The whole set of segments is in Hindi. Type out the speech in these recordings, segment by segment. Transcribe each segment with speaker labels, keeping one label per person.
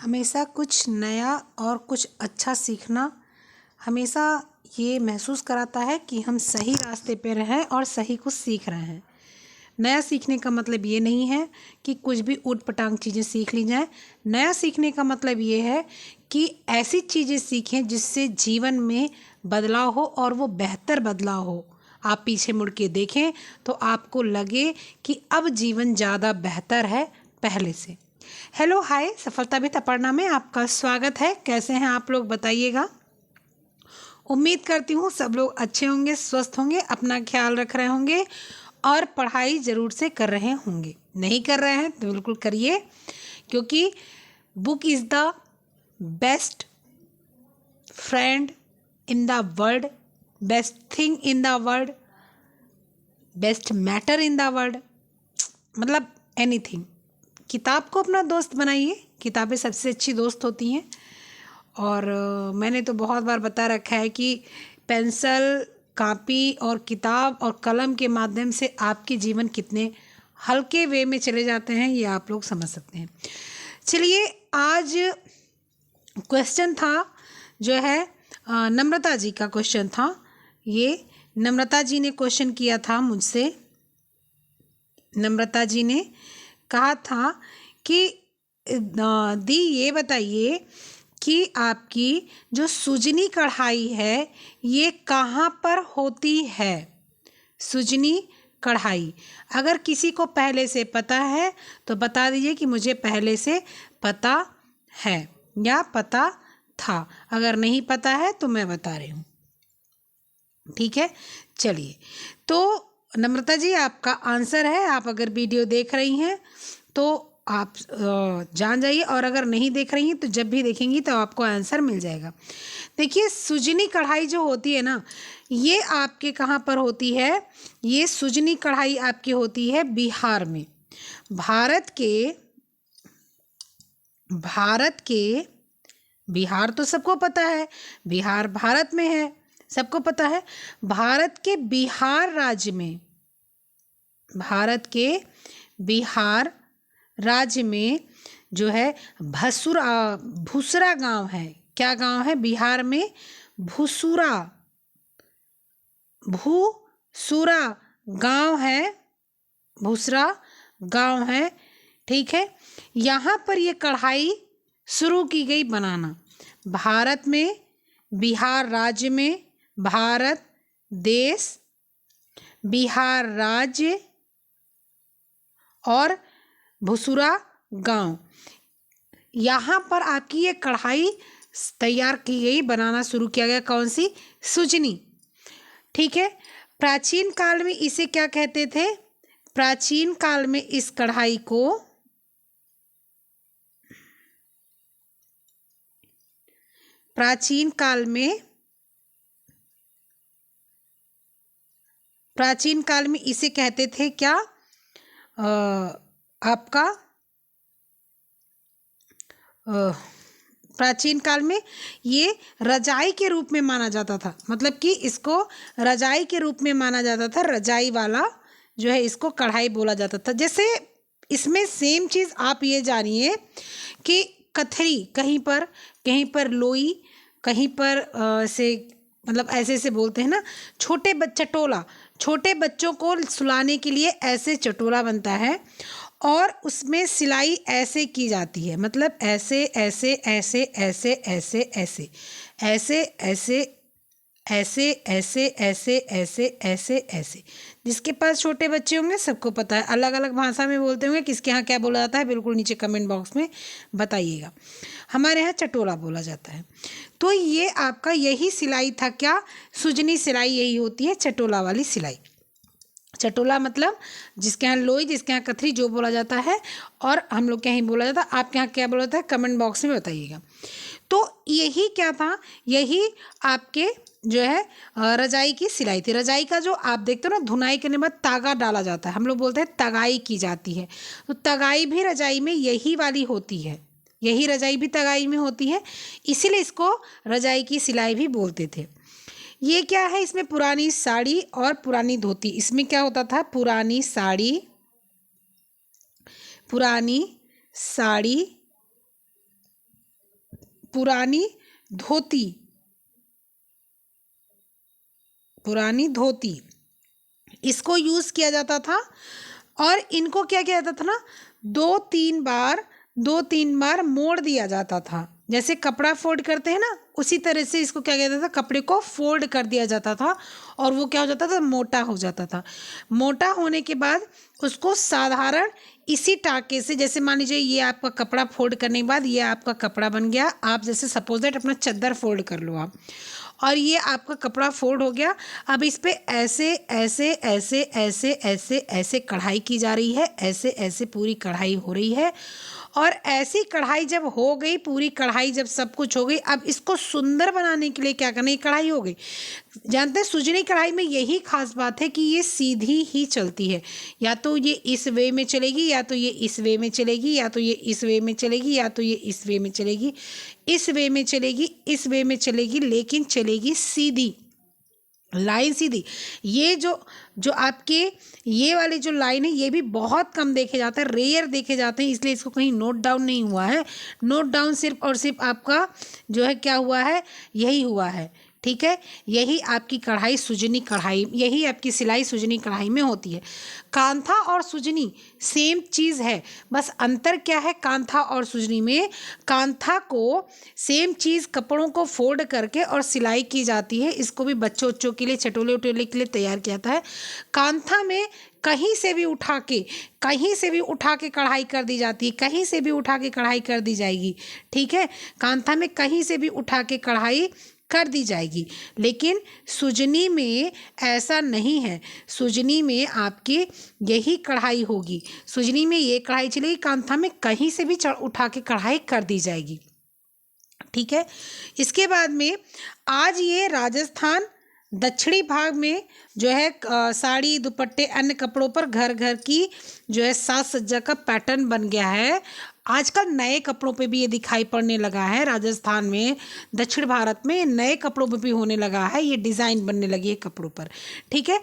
Speaker 1: हमेशा कुछ नया और कुछ अच्छा सीखना हमेशा ये महसूस कराता है कि हम सही रास्ते पे रहें और सही कुछ सीख रहे हैं। नया सीखने का मतलब ये नहीं है कि कुछ भी ऊट-पटांग चीज़ें सीख ली जाएं। नया सीखने का मतलब ये है कि ऐसी चीज़ें सीखें जिससे जीवन में बदलाव हो और वो बेहतर बदलाव हो। आप पीछे मुड़ के देखें तो आपको लगे कि अब जीवन ज़्यादा बेहतर है पहले से। हेलो हाय, सफलता विद अपर्णा में आपका स्वागत है। कैसे हैं आप लोग बताइएगा। उम्मीद करती हूँ सब लोग अच्छे होंगे, स्वस्थ होंगे, अपना ख्याल रख रहे होंगे और पढ़ाई ज़रूर से कर रहे होंगे। नहीं कर रहे हैं तो बिल्कुल करिए, क्योंकि book is the best friend in the world, best thing in the world, best matter in the world, मतलब एनीथिंग। किताब को अपना दोस्त बनाइए। किताबें सबसे अच्छी दोस्त होती हैं। और मैंने तो बहुत बार बता रखा है कि पेंसिल, कॉपी और किताब और कलम के माध्यम से आपके जीवन कितने हल्के वे में चले जाते हैं, ये आप लोग समझ सकते हैं। चलिए, आज क्वेश्चन था जो है नम्रता जी का क्वेश्चन था। ये नम्रता जी ने क्वेश्चन किया था मुझसे। नम्रता जी ने कहा था कि दी ये बताइए कि आपकी जो सुजनी कढ़ाई है ये कहाँ पर होती है। सुजनी कढ़ाई, अगर किसी को पहले से पता है तो बता दीजिए कि मुझे पहले से पता है या पता था। अगर नहीं पता है तो मैं बता रही हूँ, ठीक है। चलिए, तो नम्रता जी आपका आंसर है। आप अगर वीडियो देख रही हैं तो आप जान जाइए, और अगर नहीं देख रही हैं तो जब भी देखेंगी तो आपको आंसर मिल जाएगा। देखिए, सुजनी कढ़ाई जो होती है ना, ये आपके कहाँ पर होती है। ये सुजनी कढ़ाई आपकी होती है बिहार में। भारत के बिहार तो सबको पता है, बिहार भारत में है, सबको पता है। भारत के बिहार राज्य में जो है भूसरा गांव है। क्या गांव है बिहार में? भूसुरा गांव है। भूसरा गांव है, ठीक है। यहाँ पर ये कढ़ाई शुरू की गई बनाना। भारत में, बिहार राज्य में, भारत देश, बिहार राज्य और भुसुरा गांव, यहाँ पर आपकी ये कढ़ाई तैयार की गई, बनाना शुरू किया गया। कौन सी? सुजनी, ठीक है। प्राचीन काल में इसे क्या कहते थे? प्राचीन काल में इस कढ़ाई को प्राचीन काल में इसे कहते थे क्या? आपका प्राचीन काल में ये रजाई के रूप में माना जाता था। मतलब कि इसको रजाई के रूप में माना जाता था। रजाई वाला जो है इसको कढ़ाई बोला जाता था। जैसे इसमें सेम चीज़ आप ये जानिए कि कथरी, कहीं पर लोई, कहीं पर से मतलब ऐसे ऐसे बोलते हैं ना। चटोला, छोटे बच्चों को सुलाने के लिए ऐसे चटोला बनता है और उसमें सिलाई ऐसे की जाती है। मतलब ऐसे ऐसे ऐसे ऐसे ऐसे ऐसे ऐसे ऐसे ऐसे ऐसे ऐसे ऐसे ऐसे ऐसे। जिसके पास छोटे बच्चे होंगे सबको पता है। अलग अलग भाषा में बोलते होंगे, किसके यहाँ क्या बोला जाता है बिल्कुल नीचे कमेंट बॉक्स में बताइएगा। हमारे यहाँ चटोला बोला जाता है। तो ये आपका यही सिलाई था क्या? सुजनी सिलाई यही होती है, चटोला वाली सिलाई। चटोला मतलब जिसके यहाँ लोई, जिसके यहाँ कथरी, जो बोला जाता है। और हम लोग के यहाँ बोला जाता है। आपके यहाँ क्या बोला जाता है कमेंट बॉक्स में बताइएगा। तो यही क्या था? यही आपके जो है रजाई की सिलाई थी। रजाई का जो आप देखते हो ना, धुनाई करने के बाद तागा डाला जाता है, हम लोग बोलते हैं तगाई की जाती है। तो तगाई भी रजाई में यही वाली होती है। यही रजाई भी तगाई में होती है, इसीलिए इसको रजाई की सिलाई भी बोलते थे। ये क्या है? इसमें पुरानी साड़ी और पुरानी धोती। इसमें क्या होता था? पुरानी साड़ी पुरानी धोती, पुरानी धोती इसको यूज किया जाता था। और इनको क्या किया जाता था ना, दो तीन बार मोड़ दिया जाता था। जैसे कपड़ा फोल्ड करते हैं ना, उसी तरह से इसको क्या किया जाता था, कपड़े को फोल्ड कर दिया जाता था और वो क्या हो जाता था, मोटा हो जाता था। मोटा होने के बाद उसको साधारण इसी टाके से, जैसे मान लीजिए ये आपका कपड़ा फोल्ड करने के बाद ये आपका कपड़ा बन गया। आप जैसे सपोज दैट अपना चादर फोल्ड कर लो आप, और ये आपका कपड़ा फोल्ड हो गया। अब इस पे ऐसे ऐसे ऐसे ऐसे ऐसे ऐसे कढ़ाई की जा रही है, ऐसे ऐसे पूरी कढ़ाई हो रही है। और ऐसी कढ़ाई जब हो गई, पूरी कढ़ाई जब सब कुछ हो गई, अब इसको सुंदर बनाने के लिए क्या करना, ये कढ़ाई हो गई। जानते हैं सुजनी कढ़ाई में यही खास बात है कि ये सीधी ही चलती है। या तो ये इस वे में चलेगी, या तो ये इस वे में चलेगी, या तो ये इस वे में चलेगी, या तो ये इस वे में चलेगी, इस वे में चलेगी, इस वे में चलेगी, लेकिन चलेगी सीधी, लाइन सीधी। ये जो जो आपके ये वाले जो लाइन है, ये भी बहुत कम देखे जाते हैं, रेयर देखे जाते हैं, इसलिए इसको कहीं नोट डाउन नहीं हुआ है। नोट डाउन सिर्फ और सिर्फ आपका जो है क्या हुआ है, यही हुआ है। ठीक है, यही आपकी कढ़ाई सुजनी कढ़ाई, यही आपकी सिलाई सुजनी कढ़ाई में होती है। कांथा और सुजनी सेम चीज़ है, बस अंतर क्या है कांथा और सुजनी में, कांथा को सेम चीज़ कपड़ों को फोल्ड करके और सिलाई की जाती है। इसको भी बच्चों बच्चों के लिए, चटोले उटोले के लिए तैयार किया जाता है। कांथा में कहीं से भी उठा के कढ़ाई कर दी जाती है, कहीं से भी उठा के कढ़ाई कर दी जाएगी। ठीक है, कांथा में कहीं से भी उठा के कढ़ाई कर दी जाएगी, लेकिन सुजनी में ऐसा नहीं है। सुजनी में आपकी यही कढ़ाई होगी, सुजनी में ये कढ़ाई चलेगी, कांथा में कहीं से भी उठा के कढ़ाई कर दी जाएगी। ठीक है, इसके बाद में आज ये राजस्थान दक्षिणी भाग में जो है साड़ी दुपट्टे अन्य कपड़ों पर घर घर की जो है साज सज्जा का पैटर्न बन गया है। आजकल नए कपड़ों पे भी ये दिखाई पड़ने लगा है। राजस्थान में, दक्षिण भारत में नए कपड़ों पे भी होने लगा है, ये डिज़ाइन बनने लगी है कपड़ों पर। ठीक है,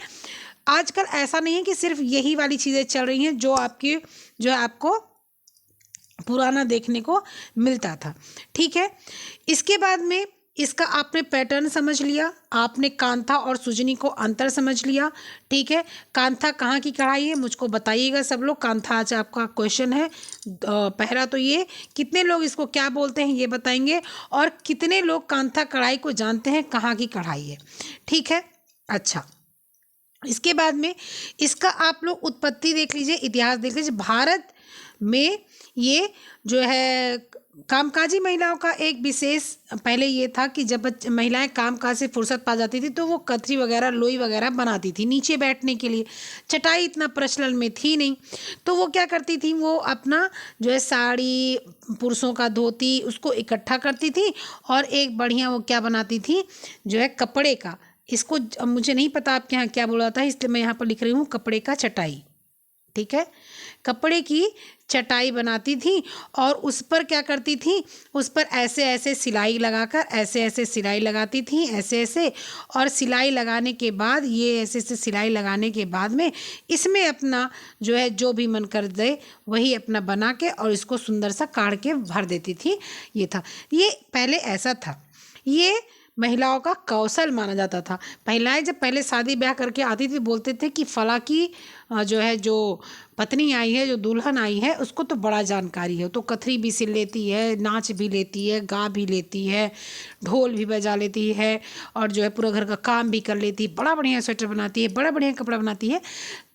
Speaker 1: आजकल ऐसा नहीं है कि सिर्फ यही वाली चीज़ें चल रही हैं जो आपकी जो है आपको पुराना देखने को मिलता था। ठीक है, इसके बाद में इसका आपने पैटर्न समझ लिया, आपने कांथा और सुजनी को अंतर समझ लिया। ठीक है, कांथा कहाँ की कढ़ाई है मुझको बताइएगा सब लोग। कांथा आज आपका क्वेश्चन है। पहला तो ये, कितने लोग इसको क्या बोलते हैं ये बताएंगे, और कितने लोग कांथा कढ़ाई को जानते हैं कहाँ की कढ़ाई है। ठीक है, अच्छा, इसके बाद में इसका आप लोग उत्पत्ति देख लीजिए, इतिहास देख लीजिए। भारत में ये जो है कामकाजी महिलाओं का एक विशेष पहले ये था कि जब महिलाएं कामकाज से फुर्सत पा जाती थी तो वो कथरी वगैरह, लोई वगैरह बनाती थी नीचे बैठने के लिए। चटाई इतना प्रचलन में थी नहीं, तो वो क्या करती थी, वो अपना जो है साड़ी, पुरुषों का धोती, उसको इकट्ठा करती थी और एक बढ़िया वो क्या बनाती थी जो है कपड़े का, इसको मुझे नहीं पता आपके यहाँ क्या बोला था, इसलिए मैं यहाँ पर लिख रही हूँ कपड़े का चटाई। ठीक है, कपड़े की चटाई बनाती थी और उस पर क्या करती थी, उस पर ऐसे ऐसे सिलाई लगाकर ऐसे ऐसे सिलाई लगाती थी, ऐसे ऐसे, और सिलाई लगाने के बाद ये ऐसे ऐसे सिलाई लगाने के बाद में इसमें अपना जो है जो भी मन कर दे वही अपना बना के और इसको सुंदर सा काढ़ के भर देती थी। ये था, ये पहले ऐसा था, ये महिलाओं का कौशल माना जाता था। महिलाएं जब पहले शादी ब्याह करके आती थी बोलते थे कि फला की जो है जो पत्नी आई है, जो दुल्हन आई है, उसको तो बड़ा जानकारी है, तो कथरी भी सिल लेती है, नाच भी लेती है, गा भी लेती है, ढोल भी बजा लेती है, और जो है पूरा घर का काम भी कर लेती है, बड़ा बढ़िया स्वेटर बनाती है, बड़ा बढ़िया कपड़ा बनाती है।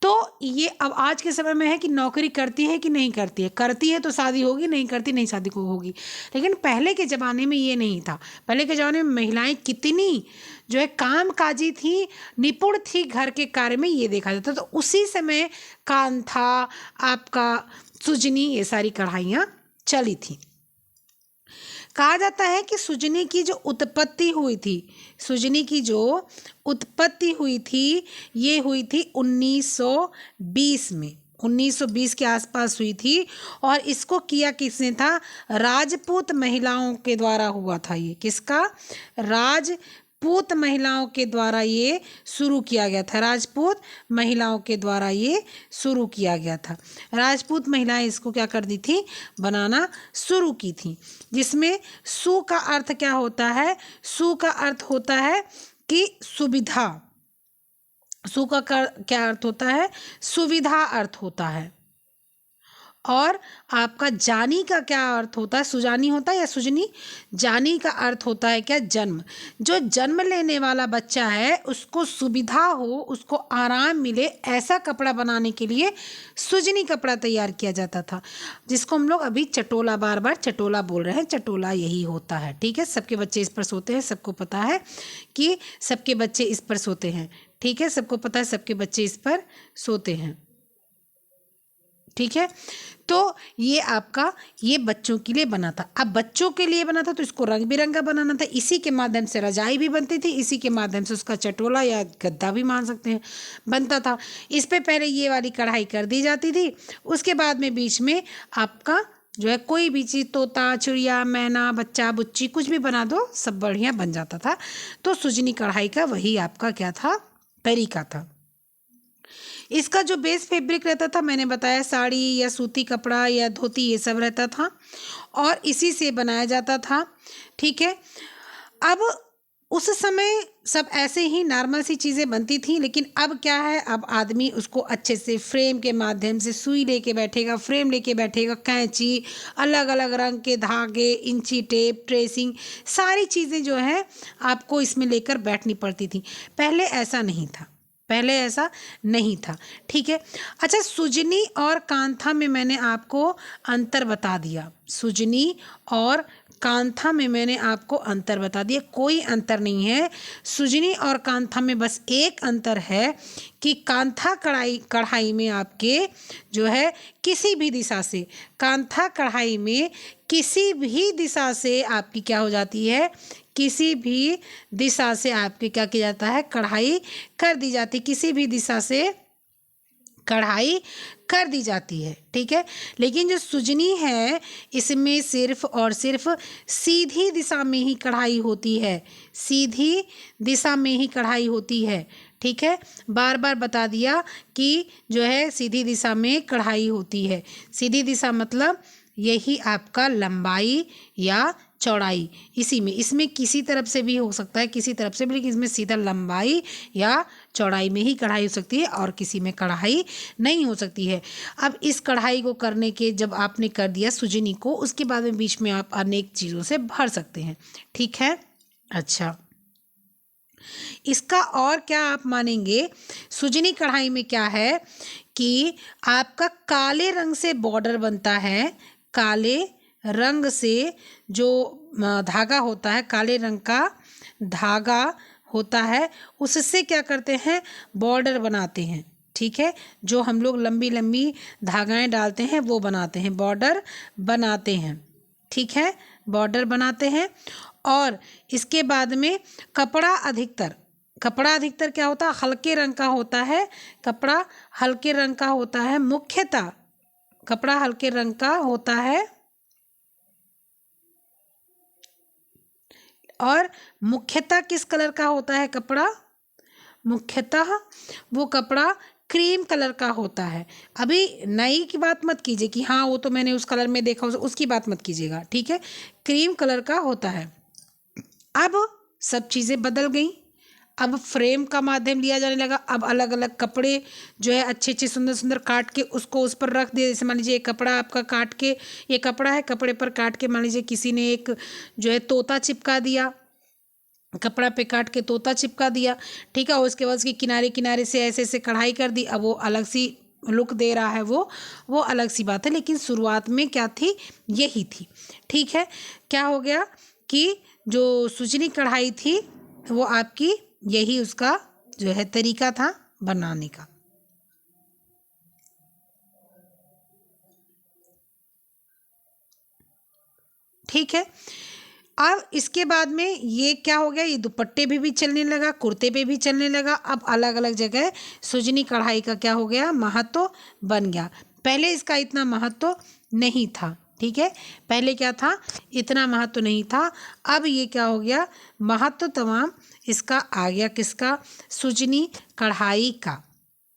Speaker 1: तो ये अब आज के समय में है कि नौकरी करती है कि नहीं करती है, करती है तो शादी होगी, नहीं करती नहीं शादी को होगी। लेकिन पहले के ज़माने में ये नहीं था। पहले के ज़माने में महिलाएं कितनी जो है कामकाजी थी, निपुण थी घर के कार्य में, ये देखा जाता। तो उसी समय कांथा, आपका सुजनी, ये सारी कढ़ाइयाँ चली थी। कहा जाता है कि सुजनी की जो उत्पत्ति हुई थी, सुजनी की जो उत्पत्ति हुई थी, ये हुई थी 1920 में, 1920 के आसपास हुई थी। और इसको किया किसने था, राजपूत महिलाओं के द्वारा हुआ था। ये किसका, राजपूत राजपूत महिलाओं के द्वारा ये शुरू किया गया था। राजपूत महिलाओं के द्वारा ये शुरू किया गया था। राजपूत महिलाएं इसको क्या कर दी थी, बनाना शुरू की थी। जिसमें सु का अर्थ क्या होता है, सु का अर्थ होता है कि सुविधा। सु का क्या अर्थ होता है, सुविधा अर्थ होता है। और आपका जानी का क्या अर्थ होता है, सुजानी होता है या सुजनी, जानी का अर्थ होता है क्या, जन्म। जो जन्म लेने वाला बच्चा है उसको सुविधा हो, उसको आराम मिले, ऐसा कपड़ा बनाने के लिए सुजनी कपड़ा तैयार किया जाता था, जिसको हम लोग अभी चटोला, बार बार चटोला बोल रहे हैं, चटोला यही होता है। ठीक है, सबके बच्चे इस पर सोते हैं, सबको पता है कि सबके बच्चे इस पर सोते हैं। ठीक है, सबको पता है सबके बच्चे इस पर सोते हैं। ठीक है, तो ये आपका ये बच्चों के लिए बना था। अब बच्चों के लिए बना था तो इसको रंग बिरंगा बनाना था। इसी के माध्यम से रजाई भी बनती थी, इसी के माध्यम से उसका चटोला या गद्दा भी मान सकते हैं बनता था। इस पे पहले ये वाली कढ़ाई कर दी जाती थी, उसके बाद में बीच में आपका जो है कोई भी चीज़, तोता, चिड़िया, मैना, बच्चा, बुच्ची, कुछ भी बना दो, सब बढ़िया बन जाता था। तो सुजनी कढ़ाई का वही आपका क्या था, तरीका था। इसका जो बेस फैब्रिक रहता था, मैंने बताया साड़ी या सूती कपड़ा या धोती, ये सब रहता था और इसी से बनाया जाता था। ठीक है, अब उस समय सब ऐसे ही नॉर्मल सी चीज़ें बनती थी, लेकिन अब क्या है, अब आदमी उसको अच्छे से फ्रेम के माध्यम से सुई लेके बैठेगा, फ्रेम लेके बैठेगा, कैंची, अलग अलग रंग के धागे, इंची टेप, ट्रेसिंग, सारी चीज़ें जो है आपको इसमें लेकर बैठनी पड़ती थी। पहले ऐसा नहीं था, पहले ऐसा नहीं था। ठीक है, अच्छा, सुजनी और कांथा में मैंने आपको अंतर बता दिया। सुजनी और कांथा में मैंने आपको अंतर बता दिया, कोई अंतर नहीं है। सुजनी और कांथा में बस एक अंतर है कि कांथा कढ़ाई में आपके जो है किसी भी दिशा से, कांथा कढ़ाई में किसी भी दिशा से आपकी क्या हो जाती है, किसी भी दिशा से आपके क्या किया जाता है, कढ़ाई कर दी जाती, किसी भी दिशा से कढ़ाई कर दी जाती है। ठीक है, लेकिन जो सुजनी है इसमें सिर्फ और सिर्फ सीधी दिशा में ही कढ़ाई होती है, सीधी दिशा में ही कढ़ाई होती है। ठीक है, बार बार बता दिया कि जो है सीधी दिशा में कढ़ाई होती है। सीधी दिशा मतलब यही आपका लंबाई या चौड़ाई, इसी में, इसमें किसी तरफ से भी हो सकता है, किसी तरफ से भी, लेकिन इसमें सीधा लंबाई या चौड़ाई में ही कढ़ाई हो सकती है और किसी में कढ़ाई नहीं हो सकती है। अब इस कढ़ाई को करने के जब आपने कर दिया सुजनी को, उसके बाद में बीच में आप अनेक चीज़ों से भर सकते हैं। ठीक है, अच्छा, इसका और क्या आप मानेंगे, सुजनी कढ़ाई में क्या है कि आपका काले रंग से बॉर्डर बनता है, काले रंग से जो धागा होता है, काले रंग का धागा होता है, उससे क्या करते हैं, बॉर्डर बनाते हैं। ठीक है, जो हम लोग लंबी लंबी धागाएं डालते हैं वो बनाते हैं, बॉर्डर बनाते हैं। ठीक है, बॉर्डर बनाते हैं। और इसके बाद में कपड़ा अधिकतर क्या होता है, हल्के रंग का होता है, कपड़ा हल्के रंग का होता है, मुख्यतः कपड़ा हल्के रंग का होता है और मुख्यतः किस कलर का होता है कपड़ा, मुख्यतः वो कपड़ा क्रीम कलर का होता है। अभी नई की बात मत कीजिए कि हाँ वो तो मैंने उस कलर में देखा, उसकी बात मत कीजिएगा। ठीक है, क्रीम कलर का होता है। अब सब चीज़ें बदल गई, अब फ्रेम का माध्यम लिया जाने लगा। अब अलग अलग कपड़े जो है अच्छे अच्छे सुंदर सुंदर काट के उसको उस पर रख दिया। जैसे मान लीजिए एक कपड़ा आपका काट के, ये कपड़ा है, कपड़े पर काट के मान लीजिए किसी ने एक जो है तोता चिपका दिया, कपड़ा पे काट के तोता चिपका दिया। ठीक है, उसके बाद उसकी किनारे किनारे से ऐसे ऐसे कढ़ाई कर दी। अब वो अलग सी लुक दे रहा है, वो अलग सी बात है, लेकिन शुरुआत में क्या थी, यही थी। ठीक है, क्या हो गया कि जो सुजनी कढ़ाई थी वो आपकी यही उसका जो है तरीका था बनाने का। ठीक है, अब इसके बाद में ये क्या हो गया, ये दुपट्टे पे भी चलने लगा, कुर्ते पे भी चलने लगा। अब अलग अलग जगह सुजनी कढ़ाई का क्या हो गया, महत्व बन गया। पहले इसका इतना महत्व नहीं था। ठीक है, पहले क्या था, इतना महत्व नहीं था, अब ये क्या हो गया, महत्व तमाम इसका आ गया, किसका, सुजनी कढ़ाई का।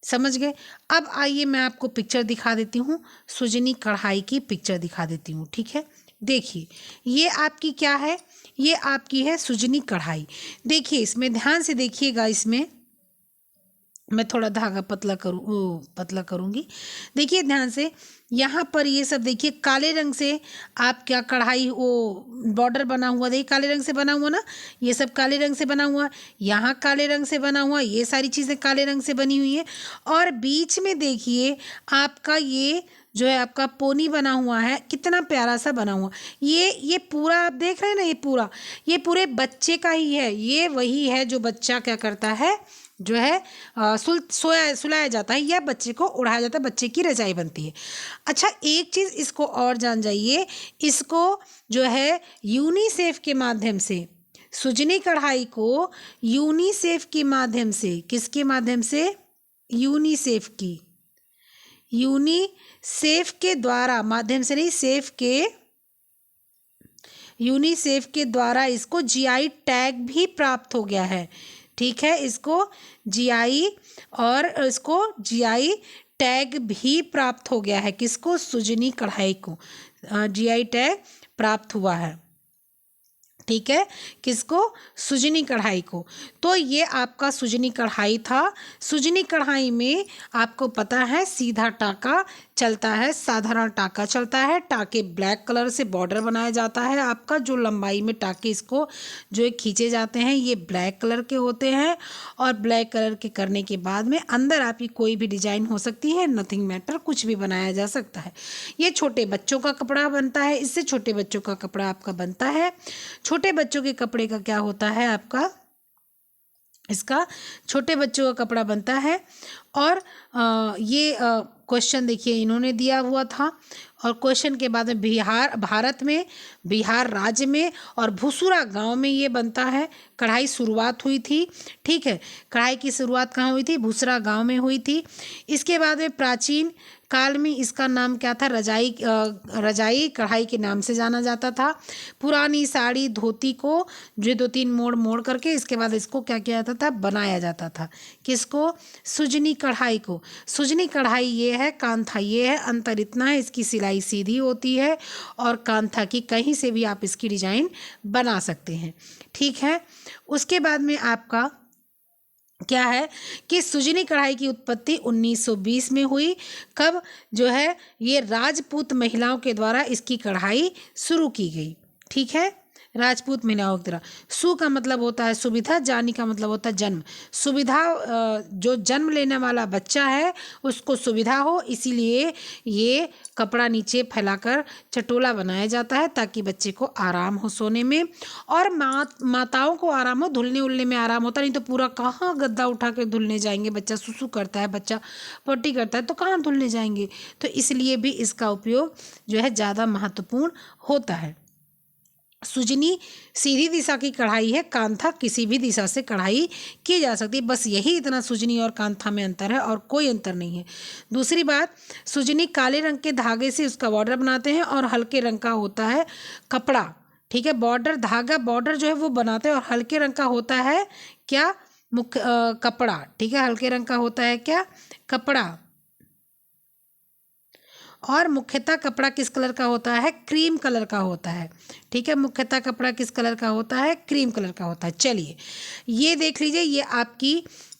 Speaker 1: समझ गए। अब आइए मैं आपको पिक्चर दिखा देती हूँ, सुजनी कढ़ाई की पिक्चर दिखा देती हूँ। ठीक है, देखिए ये आपकी क्या है, ये आपकी है सुजनी कढ़ाई। देखिए इसमें ध्यान से देखिएगा, इसमें मैं थोड़ा धागा पतला करूँगी। देखिए ध्यान से, यहाँ पर ये सब देखिए काले रंग से आप क्या कढ़ाई वो बॉर्डर बना हुआ, देखिए काले रंग से बना हुआ ना, ये सब काले रंग से बना हुआ, यहाँ काले रंग से बना हुआ, ये सारी चीज़ें काले रंग से बनी हुई है। और बीच में देखिए आपका ये जो है आपका पोनी बना हुआ है, कितना प्यारा सा बना हुआ। ये पूरा आप देख रहे हैं ना, ये पूरे बच्चे का ही है। ये वही है जो बच्चा क्या करता है, जो है सुलाया जाता है या बच्चे को उड़ाया जाता है, बच्चे की रजाई बनती है। अच्छा एक चीज़ इसको और जान जाइए, इसको जो है यूनिसेफ के माध्यम से, सुजनी कढ़ाई को यूनिसेफ के माध्यम से, किसके माध्यम से, यूनिसेफ के द्वारा, माध्यम से नहीं, यूनिसेफ के द्वारा इसको जीआई टैग भी प्राप्त हो गया है। ठीक है, इसको जीआई टैग भी प्राप्त हो गया है, किसको, सुजनी कढ़ाई को जीआई टैग प्राप्त हुआ है। ठीक है, किसको, सुजनी कढ़ाई को। तो ये आपका सुजनी कढ़ाई था। सुजनी कढ़ाई में आपको पता है सीधा टाका चलता है, साधारण टाका चलता है, टाके ब्लैक कलर से बॉर्डर बनाया जाता है आपका, जो लंबाई में टाके इसको जो खींचे जाते हैं ये ब्लैक कलर के होते हैं। और ब्लैक कलर के करने के बाद में अंदर आपकी कोई भी डिजाइन हो सकती है, नथिंग मैटर, कुछ भी बनाया जा सकता है। ये छोटे बच्चों का कपड़ा बनता है, इससे छोटे बच्चों का कपड़ा आपका बनता है। छोटे बच्चों के कपड़े का क्या होता है आपका, इसका छोटे बच्चों का कपड़ा बनता है। और ये क्वेश्चन देखिए इन्होंने दिया हुआ था, और क्वेश्चन के बाद में भारत में, बिहार राज्य में और भूसुरा गांव में ये बनता है। कढ़ाई शुरुआत हुई थी, ठीक है, कढ़ाई की शुरुआत कहाँ हुई थी, भूसुरा गांव में हुई थी। इसके बाद में प्राचीन काल में इसका नाम क्या था, रजाई कढ़ाई के नाम से जाना जाता था। पुरानी साड़ी धोती को जो 2-3 मोड़ करके इसके बाद इसको क्या किया जाता था, बनाया जाता था, किसको, सुजनी कढ़ाई को। सुजनी कढ़ाई ये है, कांथा ये है, अंतर इतना है, इसकी सिलाई सीधी होती है और कांथा की कहीं से भी आप इसकी डिजाइन बना सकते हैं। ठीक है, उसके बाद में आपका क्या है कि सुजनी कढ़ाई की उत्पत्ति 1920 में हुई। कब, जो है ये राजपूत महिलाओं के द्वारा इसकी कढ़ाई शुरू की गई। ठीक है, राजपूत महिलाओं के द्वारा। सु का मतलब होता है सुविधा, जानी का मतलब होता है जन्म। सुविधा, जो जन्म लेने वाला बच्चा है उसको सुविधा हो, इसीलिए ये कपड़ा नीचे फैलाकर चटोला बनाया जाता है ताकि बच्चे को आराम हो सोने में, और माताओं को आराम हो, धुलने उलने में आराम होता, नहीं तो पूरा कहाँ गद्दा उठा कर धुलने जाएंगे, बच्चा सुसु करता है, बच्चा पोटी करता है तो कहाँ धुलने जाएंगे। तो इसलिए भी इसका उपयोग जो है ज़्यादा महत्वपूर्ण होता है। सुजनी सीधी दिशा की कढ़ाई है, कांथा किसी भी दिशा से कढ़ाई की जा सकती है। बस यही इतना सुजनी और कांथा में अंतर है और कोई अंतर नहीं है। दूसरी बात, सुजनी काले रंग के धागे से उसका बॉर्डर बनाते हैं और हल्के रंग का होता है कपड़ा। ठीक है, बॉर्डर जो है वो बनाते हैं और हल्के रंग का होता है क्या, मुख्य कपड़ा। ठीक है, हल्के रंग का होता है क्या, कपड़ा। और मुख्यतः कपड़ा किस कलर का होता है, क्रीम कलर का होता है। ठीक है, मुख्यतः कपड़ा किस कलर का होता है, क्रीम कलर का होता है। चलिए ये देख लीजिए, ये आपकी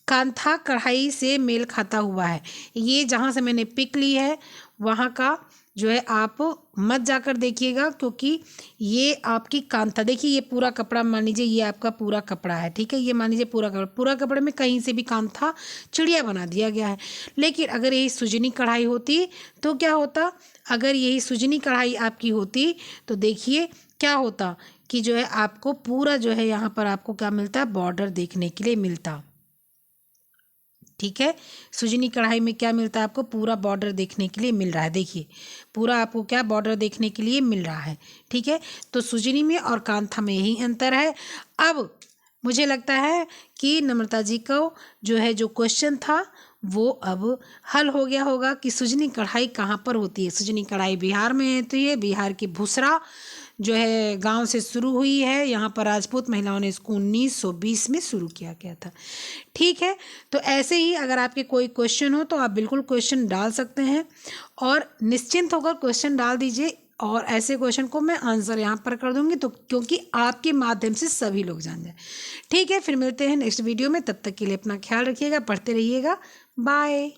Speaker 1: कांथा कढ़ाई से मेल खाता हुआ है। ये जहाँ से मैंने पिक ली है वहाँ का जो है आप मत जाकर देखिएगा, क्योंकि ये आपकी कांथा, देखिए ये पूरा कपड़ा, मान लीजिए ये आपका पूरा कपड़ा है। ठीक है, ये मान लीजिए पूरा कपड़े में कहीं से भी कांथा चिड़िया बना दिया गया है। लेकिन अगर यही सुजनी कढ़ाई होती तो क्या होता, अगर यही सुजनी कढ़ाई आपकी होती तो देखिए क्या होता कि जो है आपको पूरा जो है यहाँ पर आपको क्या मिलता है, बॉर्डर देखने के लिए मिलता। ठीक है, सुजनी कढ़ाई में क्या मिलता है आपको, पूरा बॉर्डर देखने के लिए मिल रहा है। देखिए पूरा आपको क्या बॉर्डर देखने के लिए मिल रहा है। ठीक है, तो सुजनी में और कांथा में यही अंतर है। अब मुझे लगता है कि नम्रता जी को जो है जो क्वेश्चन था वो अब हल हो गया होगा कि सुजनी कढ़ाई कहाँ पर होती है। सुजनी कढ़ाई बिहार में है, तो ये बिहार की भुसरा जो है गांव से शुरू हुई है। यहाँ पर राजपूत महिलाओं ने इसको 1920 में शुरू किया गया था। ठीक है, तो ऐसे ही अगर आपके कोई क्वेश्चन हो तो आप बिल्कुल क्वेश्चन डाल सकते हैं और निश्चिंत होकर क्वेश्चन डाल दीजिए, और ऐसे क्वेश्चन को मैं आंसर यहाँ पर कर दूंगी, तो क्योंकि आपके माध्यम से सभी लोग जान जाए। ठीक है, फिर मिलते हैं नेक्स्ट वीडियो में। तब तक के लिए अपना ख्याल रखिएगा, पढ़ते रहिएगा। बाय।